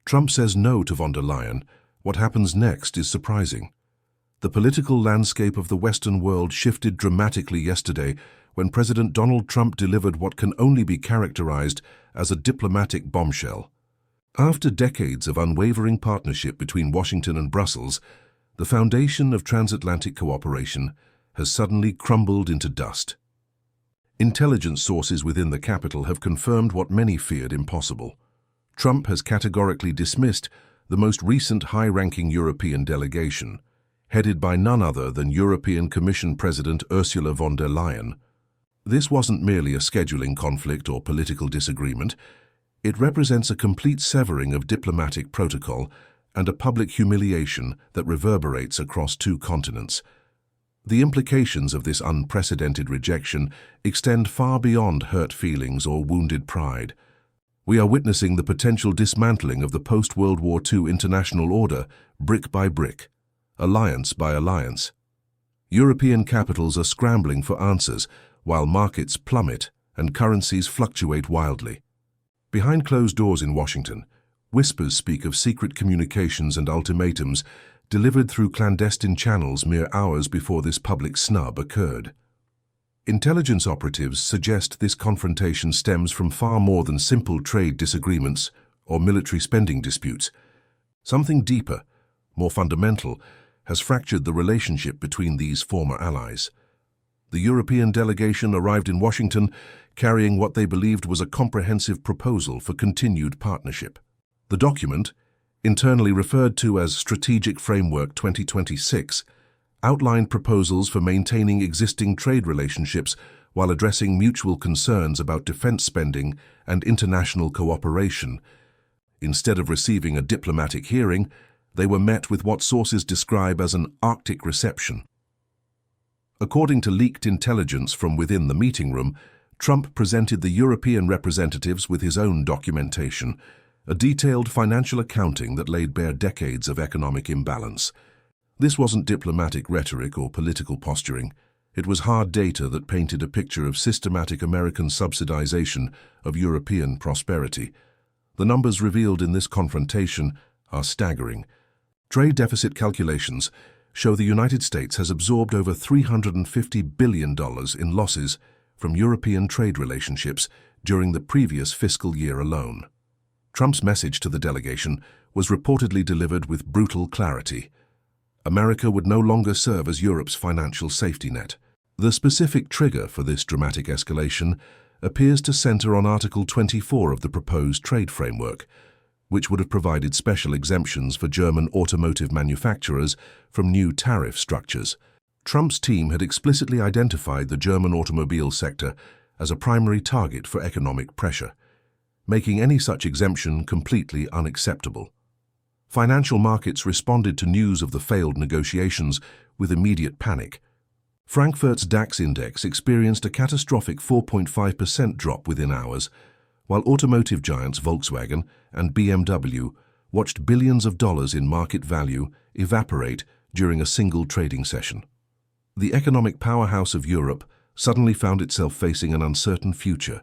Trump says no to von der Leyen. What happens next is surprising. The political landscape of the Western world shifted dramatically yesterday when President Donald Trump delivered what can only be characterized as a diplomatic bombshell. After decades of unwavering partnership between Washington and Brussels, the foundation of transatlantic cooperation has suddenly crumbled into dust. Intelligence sources within the capital have confirmed what many feared impossible. Trump has categorically dismissed the most recent high-ranking European delegation, headed by none other than European Commission President Ursula von der Leyen. This wasn't merely a scheduling conflict or political disagreement. It represents a complete severing of diplomatic protocol and a public humiliation that reverberates across two continents. The implications of this unprecedented rejection extend far beyond hurt feelings or wounded pride. We are witnessing the potential dismantling of the post-World War II international order, brick by brick, alliance by alliance. European capitals are scrambling for answers, while markets plummet and currencies fluctuate wildly. Behind closed doors in Washington, whispers speak of secret communications and ultimatums delivered through clandestine channels mere hours before this public snub occurred. Intelligence operatives suggest this confrontation stems from far more than simple trade disagreements or military spending disputes. Something deeper, more fundamental, has fractured the relationship between these former allies. The European delegation arrived in Washington carrying what they believed was a comprehensive proposal for continued partnership. The document, internally referred to as Strategic Framework 2026, outlined proposals for maintaining existing trade relationships while addressing mutual concerns about defense spending and international cooperation. Instead of receiving a diplomatic hearing, they were met with what sources describe as an Arctic reception. According to leaked intelligence from within the meeting room, Trump presented the European representatives with his own documentation, a detailed financial accounting that laid bare decades of economic imbalance. This wasn't diplomatic rhetoric or political posturing. It was hard data that painted a picture of systematic American subsidization of European prosperity. The numbers revealed in this confrontation are staggering. Trade deficit calculations show the United States has absorbed over $350 billion in losses from European trade relationships during the previous fiscal year alone. Trump's message to the delegation was reportedly delivered with brutal clarity. America would no longer serve as Europe's financial safety net. The specific trigger for this dramatic escalation appears to center on Article 24 of the proposed trade framework, which would have provided special exemptions for German automotive manufacturers from new tariff structures. Trump's team had explicitly identified the German automobile sector as a primary target for economic pressure, making any such exemption completely unacceptable. Financial markets responded to news of the failed negotiations with immediate panic. Frankfurt's DAX index experienced a catastrophic 4.5% drop within hours, while automotive giants Volkswagen and BMW watched billions of dollars in market value evaporate during a single trading session. The economic powerhouse of Europe suddenly found itself facing an uncertain future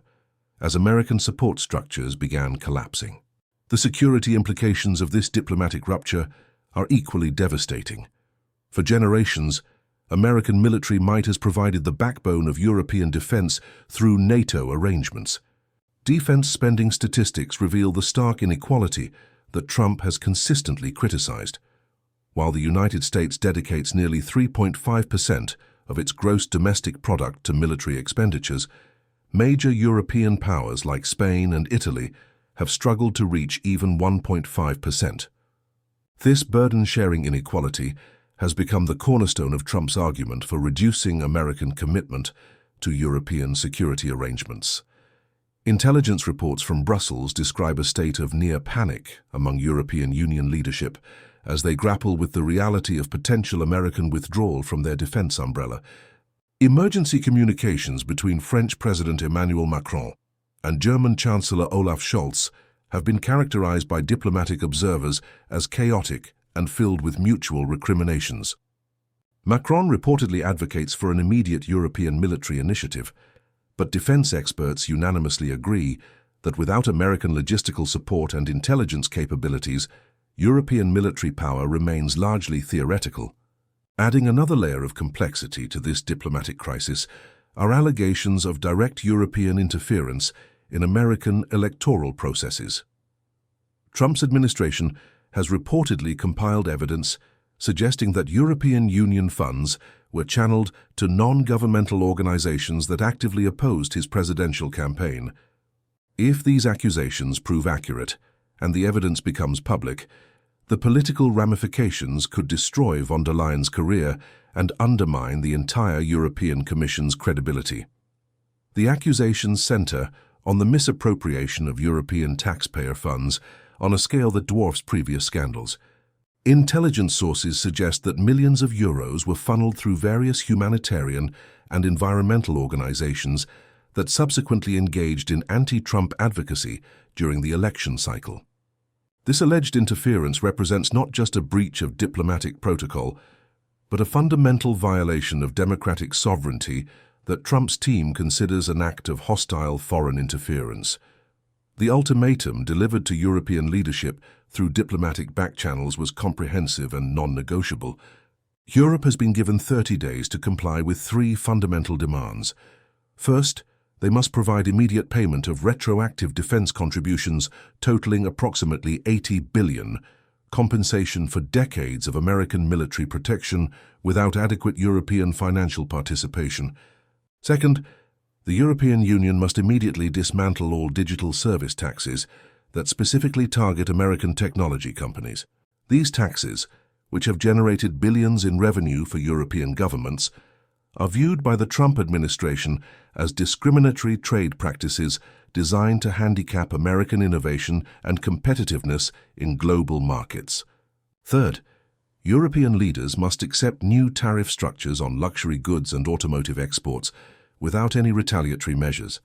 as American support structures began collapsing. The security implications of this diplomatic rupture are equally devastating. For generations, American military might has provided the backbone of European defense through NATO arrangements. Defense spending statistics reveal the stark inequality that Trump has consistently criticized. While the United States dedicates nearly 3.5% of its gross domestic product to military expenditures, major European powers like Spain and Italy have struggled to reach even 1.5%. This burden-sharing inequality has become the cornerstone of Trump's argument for reducing American commitment to European security arrangements. Intelligence reports from Brussels describe a state of near panic among European Union leadership as they grapple with the reality of potential American withdrawal from their defense umbrella. Emergency communications between French President Emmanuel Macron and German Chancellor Olaf Scholz have been characterized by diplomatic observers as chaotic and filled with mutual recriminations. Macron reportedly advocates for an immediate European military initiative, but defense experts unanimously agree that without American logistical support and intelligence capabilities, European military power remains largely theoretical. Adding another layer of complexity to this diplomatic crisis are allegations of direct European interference in American electoral processes. Trump's administration has reportedly compiled evidence suggesting that European Union funds were channeled to non-governmental organizations that actively opposed his presidential campaign. If these accusations prove accurate and the evidence becomes public, the political ramifications could destroy von der Leyen's career and undermine the entire European Commission's credibility. The accusations center on the misappropriation of European taxpayer funds on a scale that dwarfs previous scandals. Intelligence sources suggest that millions of euros were funneled through various humanitarian and environmental organizations that subsequently engaged in anti-Trump advocacy during the election cycle. This alleged interference represents not just a breach of diplomatic protocol, but a fundamental violation of democratic sovereignty that Trump's team considers an act of hostile foreign interference. The ultimatum delivered to European leadership through diplomatic backchannels was comprehensive and non-negotiable. Europe has been given 30 days to comply with three fundamental demands. First, they must provide immediate payment of retroactive defense contributions totaling approximately $80 billion, compensation for decades of American military protection without adequate European financial participation. Second, the European Union must immediately dismantle all digital service taxes that specifically target American technology companies. These taxes, which have generated billions in revenue for European governments, are viewed by the Trump administration as discriminatory trade practices designed to handicap American innovation and competitiveness in global markets. Third, European leaders must accept new tariff structures on luxury goods and automotive exports without any retaliatory measures.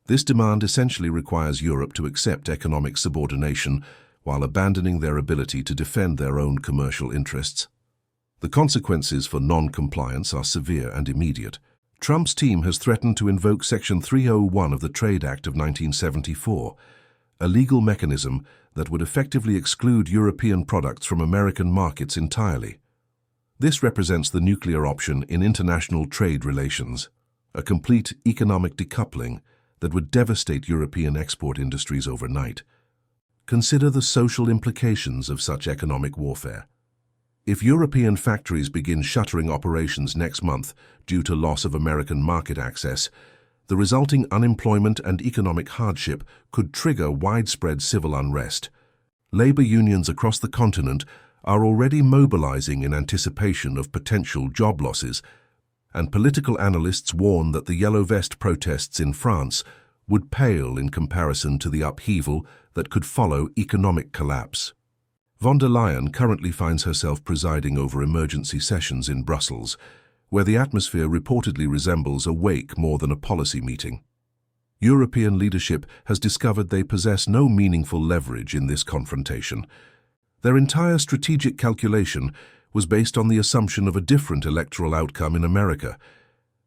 This demand essentially requires Europe to accept economic subordination while abandoning their ability to defend their own commercial interests. The consequences for non-compliance are severe and immediate. Trump's team has threatened to invoke Section 301 of the Trade Act of 1974, a legal mechanism that would effectively exclude European products from American markets entirely. This represents the nuclear option in international trade relations, a complete economic decoupling that would devastate European export industries overnight. Consider the social implications of such economic warfare. If European factories begin shuttering operations next month due to loss of American market access, the resulting unemployment and economic hardship could trigger widespread civil unrest. Labor unions across the continent are already mobilizing in anticipation of potential job losses, and political analysts warn that the Yellow Vest protests in France would pale in comparison to the upheaval that could follow economic collapse. Von der Leyen currently finds herself presiding over emergency sessions in Brussels, where the atmosphere reportedly resembles a wake more than a policy meeting. European leadership has discovered they possess no meaningful leverage in this confrontation. Their entire strategic calculation was based on the assumption of a different electoral outcome in America,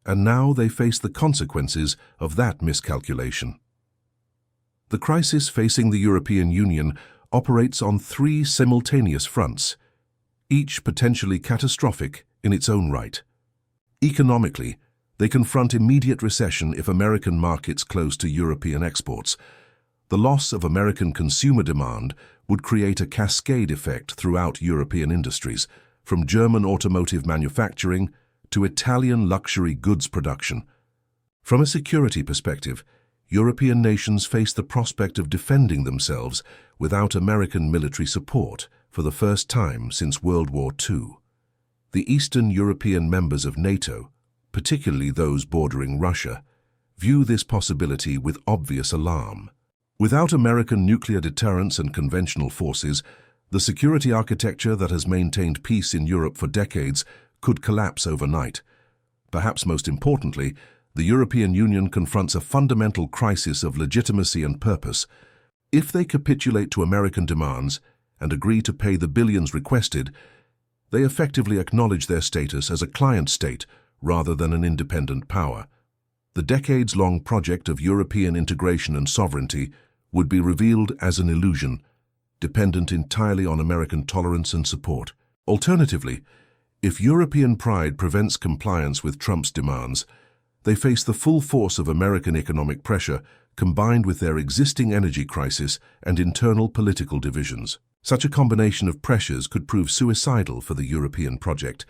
and now they face the consequences of that miscalculation. The crisis facing the European Union operates on three simultaneous fronts, each potentially catastrophic in its own right. Economically, they confront immediate recession if American markets close to European exports. The loss of American consumer demand would create a cascade effect throughout European industries, from German automotive manufacturing to Italian luxury goods production. From a security perspective, European nations face the prospect of defending themselves without American military support for the first time since World War II. The Eastern European members of NATO, particularly those bordering Russia, view this possibility with obvious alarm. Without American nuclear deterrence and conventional forces, the security architecture that has maintained peace in Europe for decades could collapse overnight. Perhaps most importantly, the European Union confronts a fundamental crisis of legitimacy and purpose. If they capitulate to American demands and agree to pay the billions requested, they effectively acknowledge their status as a client state rather than an independent power. The decades-long project of European integration and sovereignty would be revealed as an illusion, dependent entirely on American tolerance and support. Alternatively, if European pride prevents compliance with Trump's demands, they face the full force of American economic pressure combined with their existing energy crisis and internal political divisions. Such a combination of pressures could prove suicidal for the European project,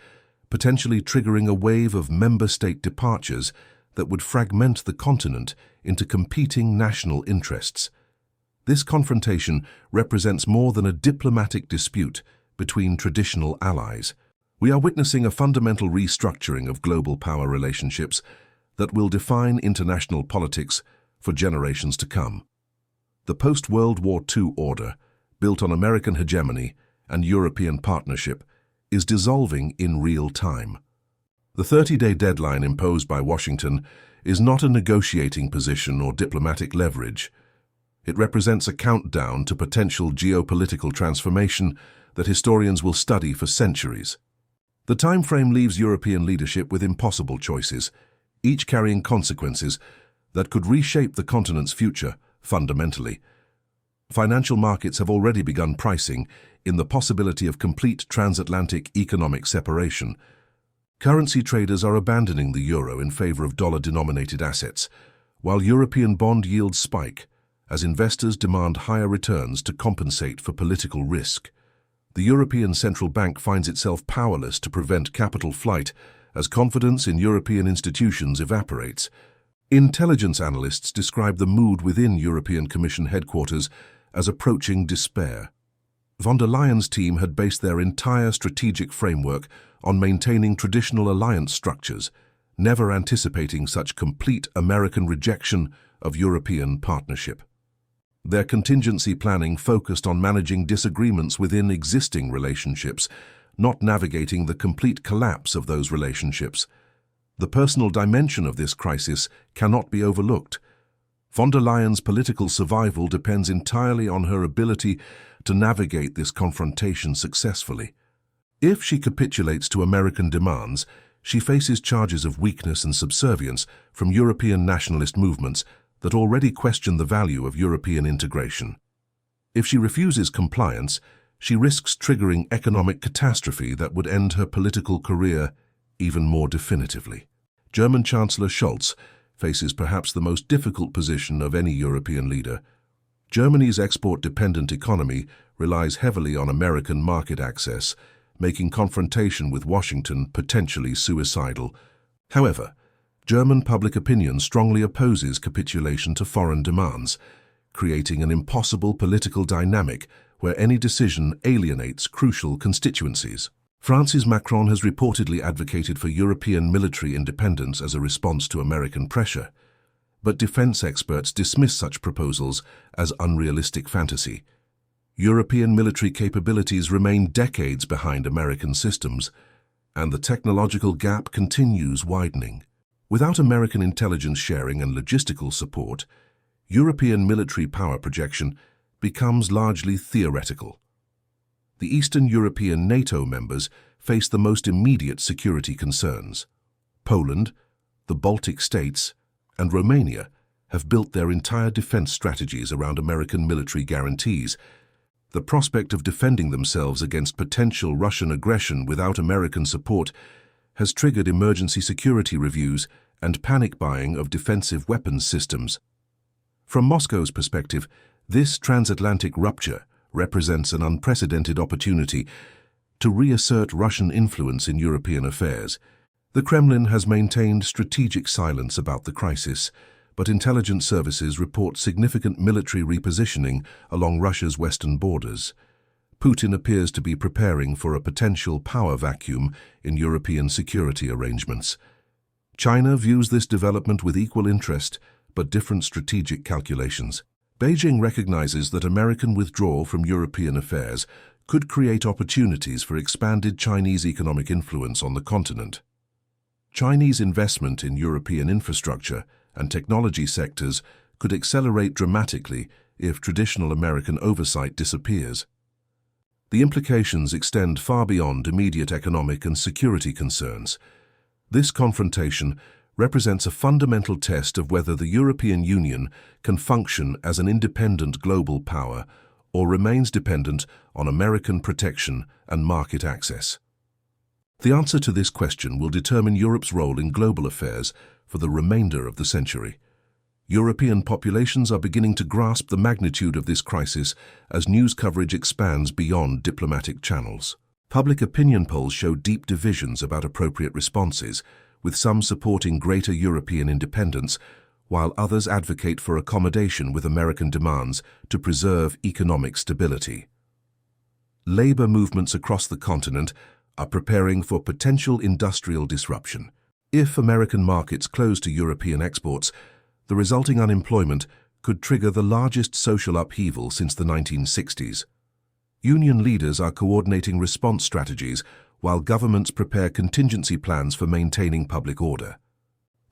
potentially triggering a wave of member state departures that would fragment the continent into competing national interests. This confrontation represents more than a diplomatic dispute between traditional allies. We are witnessing a fundamental restructuring of global power relationships that will define international politics for generations to come. The post-World War II order, built on American hegemony and European partnership, is dissolving in real time. The 30-day deadline imposed by Washington is not a negotiating position or diplomatic leverage. It represents a countdown to potential geopolitical transformation that historians will study for centuries. The time frame leaves European leadership with impossible choices, each carrying consequences that could reshape the continent's future fundamentally. Financial markets have already begun pricing in the possibility of complete transatlantic economic separation. Currency traders are abandoning the euro in favor of dollar-denominated assets, while European bond yields spike as investors demand higher returns to compensate for political risk. The European Central Bank finds itself powerless to prevent capital flight as confidence in European institutions evaporates. Intelligence analysts describe the mood within European Commission headquarters as approaching despair. Von der Leyen's team had based their entire strategic framework on maintaining traditional alliance structures, never anticipating such complete American rejection of European partnership. Their contingency planning focused on managing disagreements within existing relationships, not navigating the complete collapse of those relationships. The personal dimension of this crisis cannot be overlooked. Von der Leyen's political survival depends entirely on her ability to navigate this confrontation successfully. If she capitulates to American demands, she faces charges of weakness and subservience from European nationalist movements that already question the value of European integration. If she refuses compliance, she risks triggering economic catastrophe that would end her political career even more definitively. German Chancellor Scholz faces perhaps the most difficult position of any European leader. Germany's export-dependent economy relies heavily on American market access, making confrontation with Washington potentially suicidal. However, German public opinion strongly opposes capitulation to foreign demands, creating an impossible political dynamic where any decision alienates crucial constituencies. France's Macron has reportedly advocated for European military independence as a response to American pressure, but defense experts dismiss such proposals as unrealistic fantasy. European military capabilities remain decades behind American systems, and the technological gap continues widening. Without American intelligence sharing and logistical support, European military power projection becomes largely theoretical. The Eastern European NATO members face the most immediate security concerns. Poland, the Baltic states, and Romania have built their entire defense strategies around American military guarantees. The prospect of defending themselves against potential Russian aggression without American support has triggered emergency security reviews and panic buying of defensive weapons systems. From Moscow's perspective, this transatlantic rupture represents an unprecedented opportunity to reassert Russian influence in European affairs. The Kremlin has maintained strategic silence about the crisis, but intelligence services report significant military repositioning along Russia's western borders. Putin appears to be preparing for a potential power vacuum in European security arrangements. China views this development with equal interest, but different strategic calculations. Beijing recognizes that American withdrawal from European affairs could create opportunities for expanded Chinese economic influence on the continent. Chinese investment in European infrastructure and technology sectors could accelerate dramatically if traditional American oversight disappears. The implications extend far beyond immediate economic and security concerns. This confrontation represents a fundamental test of whether the European Union can function as an independent global power or remains dependent on American protection and market access. The answer to this question will determine Europe's role in global affairs for the remainder of the century. European populations are beginning to grasp the magnitude of this crisis as news coverage expands beyond diplomatic channels. Public opinion polls show deep divisions about appropriate responses, with some supporting greater European independence, while others advocate for accommodation with American demands to preserve economic stability. Labor movements across the continent are preparing for potential industrial disruption. If American markets close to European exports, the resulting unemployment could trigger the largest social upheaval since the 1960s. Union leaders are coordinating response strategies while governments prepare contingency plans for maintaining public order.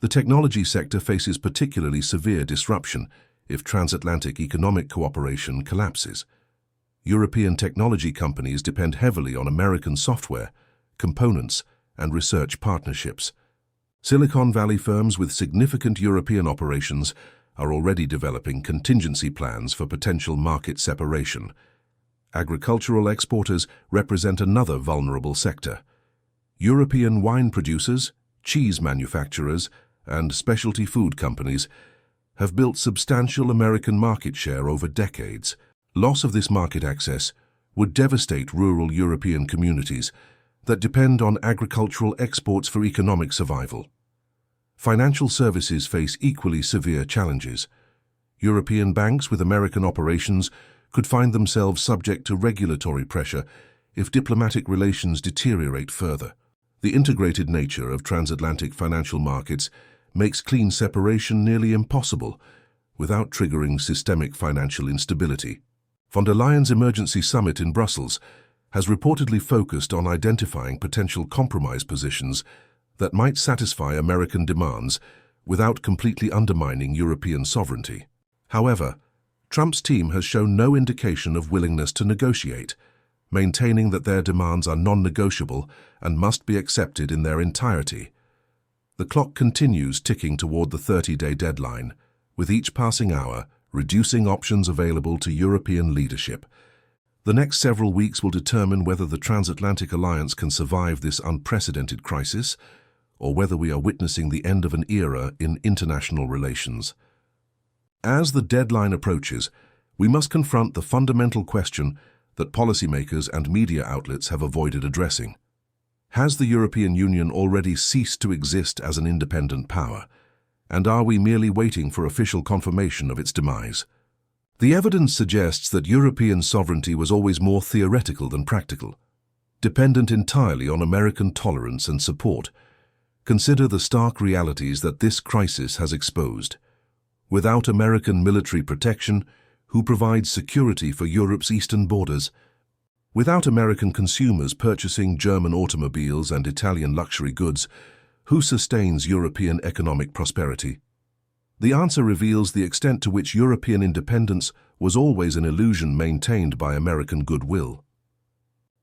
The technology sector faces particularly severe disruption if transatlantic economic cooperation collapses. European technology companies depend heavily on American software, components, and research partnerships. Silicon Valley firms with significant European operations are already developing contingency plans for potential market separation. Agricultural exporters represent another vulnerable sector. European wine producers, cheese manufacturers, and specialty food companies have built substantial American market share over decades. Loss of this market access would devastate rural European communities that depend on agricultural exports for economic survival. Financial services face equally severe challenges. European banks with American operations could find themselves subject to regulatory pressure if diplomatic relations deteriorate further. The integrated nature of transatlantic financial markets makes clean separation nearly impossible without triggering systemic financial instability. Von der Leyen's emergency summit in Brussels has reportedly focused on identifying potential compromise positions that might satisfy American demands without completely undermining European sovereignty. However, Trump's team has shown no indication of willingness to negotiate, maintaining that their demands are non-negotiable and must be accepted in their entirety. The clock continues ticking toward the 30-day deadline, with each passing hour reducing options available to European leadership. The next several weeks will determine whether the transatlantic alliance can survive this unprecedented crisis, or whether we are witnessing the end of an era in international relations. As the deadline approaches, we must confront the fundamental question that policymakers and media outlets have avoided addressing. Has the European Union already ceased to exist as an independent power? And are we merely waiting for official confirmation of its demise? The evidence suggests that European sovereignty was always more theoretical than practical, dependent entirely on American tolerance and support. Consider the stark realities that this crisis has exposed. Without American military protection, who provides security for Europe's eastern borders? Without American consumers purchasing German automobiles and Italian luxury goods, who sustains European economic prosperity? The answer reveals the extent to which European independence was always an illusion maintained by American goodwill.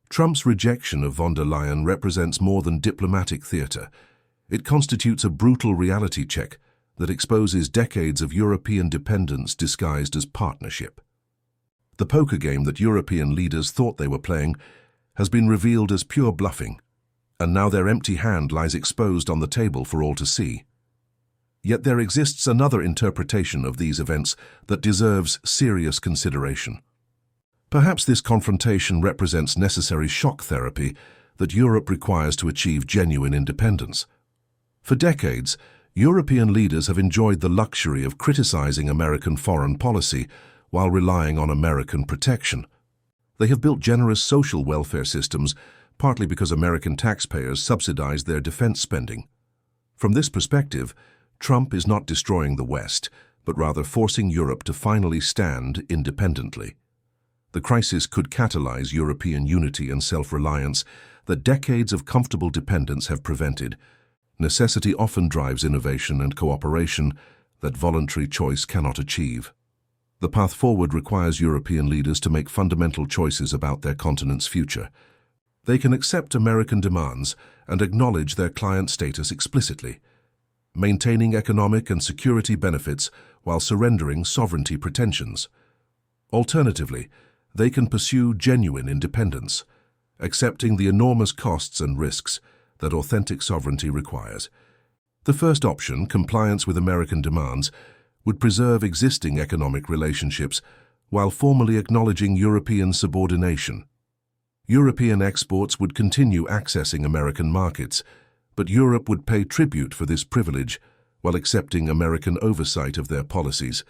Trump's rejection of von der Leyen represents more than diplomatic theater. It constitutes a brutal reality check that exposes decades of European dependence disguised as partnership. The poker game that European leaders thought they were playing has been revealed as pure bluffing, and now their empty hand lies exposed on the table for all to see. Yet there exists another interpretation of these events that deserves serious consideration. Perhaps this confrontation represents necessary shock therapy that Europe requires to achieve genuine independence. For decades, European leaders have enjoyed the luxury of criticizing American foreign policy while relying on American protection. They have built generous social welfare systems, partly because American taxpayers subsidize their defense spending. From this perspective, Trump is not destroying the West, but rather forcing Europe to finally stand independently. The crisis could catalyze European unity and self-reliance that decades of comfortable dependence have prevented. Necessity often drives innovation and cooperation that voluntary choice cannot achieve. The path forward requires European leaders to make fundamental choices about their continent's future. They can accept American demands and acknowledge their client status explicitly. maintaining economic and security benefits while surrendering sovereignty pretensions. Alternatively, they can pursue genuine independence, accepting the enormous costs and risks that authentic sovereignty requires. The first option, compliance with American demands, would preserve existing economic relationships while formally acknowledging European subordination. European exports would continue accessing American markets, but Europe would pay tribute for this privilege while accepting American oversight of their policies.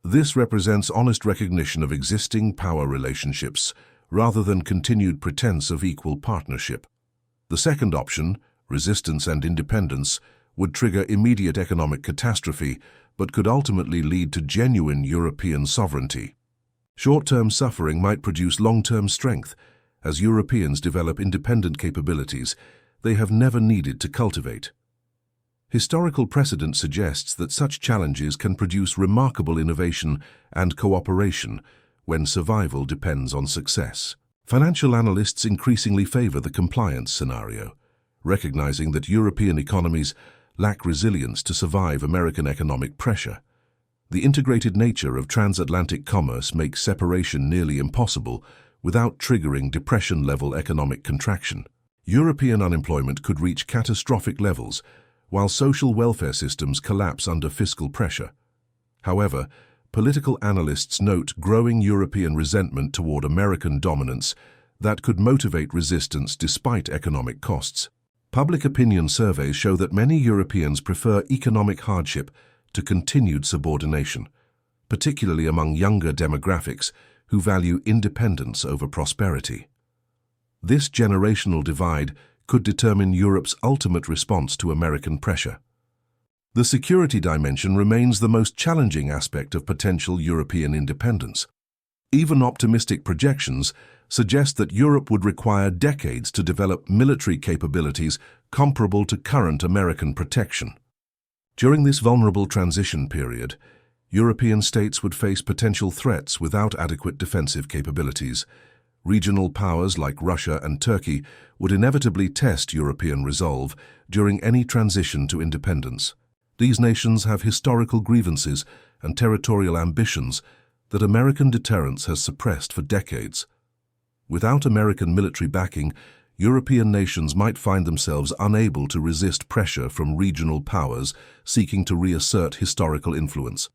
This represents honest recognition of existing power relationships rather than continued pretense of equal partnership. The second option, resistance and independence, would trigger immediate economic catastrophe but could ultimately lead to genuine European sovereignty. Short-term suffering might produce long-term strength as Europeans develop independent capabilities they have never needed to cultivate. Historical precedent suggests that such challenges can produce remarkable innovation and cooperation when survival depends on success. Financial analysts increasingly favor the compliance scenario, recognizing that European economies lack resilience to survive American economic pressure. The integrated nature of transatlantic commerce makes separation nearly impossible without triggering depression-level economic contraction. European unemployment could reach catastrophic levels, while social welfare systems collapse under fiscal pressure. However, political analysts note growing European resentment toward American dominance that could motivate resistance despite economic costs. Public opinion surveys show that many Europeans prefer economic hardship to continued subordination, particularly among younger demographics who value independence over prosperity. This generational divide could determine Europe's ultimate response to American pressure. The security dimension remains the most challenging aspect of potential European independence. Even optimistic projections suggest that Europe would require decades to develop military capabilities comparable to current American protection. During this vulnerable transition period, European states would face potential threats without adequate defensive capabilities. Regional powers like Russia and Turkey would inevitably test European resolve during any transition to independence. These nations have historical grievances and territorial ambitions that American deterrence has suppressed for decades. Without American military backing, European nations might find themselves unable to resist pressure from regional powers seeking to reassert historical influence.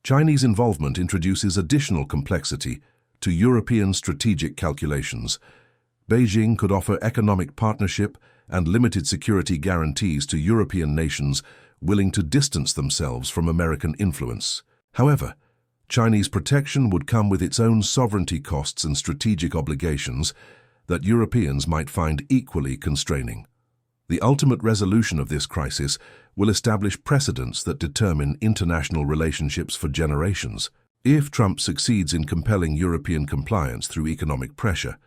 Chinese involvement introduces additional complexity to European strategic calculations. Beijing could offer economic partnership and limited security guarantees to European nations willing to distance themselves from American influence. However, Chinese protection would come with its own sovereignty costs and strategic obligations that Europeans might find equally constraining. The ultimate resolution of this crisis will establish precedents that determine international relationships for generations. If Trump succeeds in compelling European compliance through economic pressure,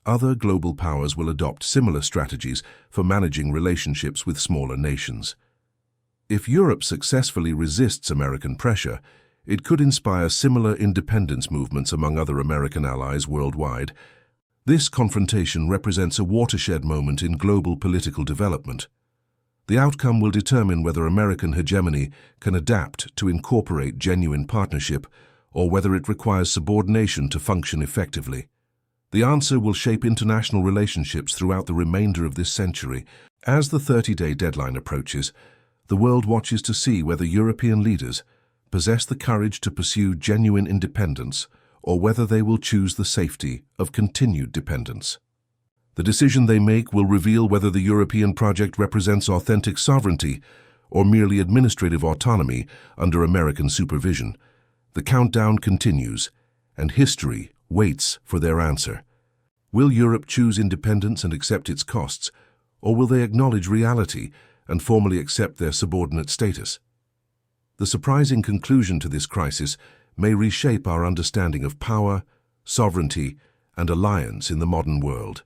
other global powers will adopt similar strategies for managing relationships with smaller nations. If Europe successfully resists American pressure, it could inspire similar independence movements among other American allies worldwide. This confrontation represents a watershed moment in global political development. The outcome will determine whether American hegemony can adapt to incorporate genuine partnership or whether it requires subordination to function effectively. The answer will shape international relationships throughout the remainder of this century. As the 30-day deadline approaches, the world watches to see whether European leaders possess the courage to pursue genuine independence or whether they will choose the safety of continued dependence. The decision they make will reveal whether the European project represents authentic sovereignty or merely administrative autonomy under American supervision. The countdown continues, and history waits for their answer. Will Europe choose independence and accept its costs, or will they acknowledge reality and formally accept their subordinate status? The surprising conclusion to this crisis may reshape our understanding of power, sovereignty, and alliance in the modern world.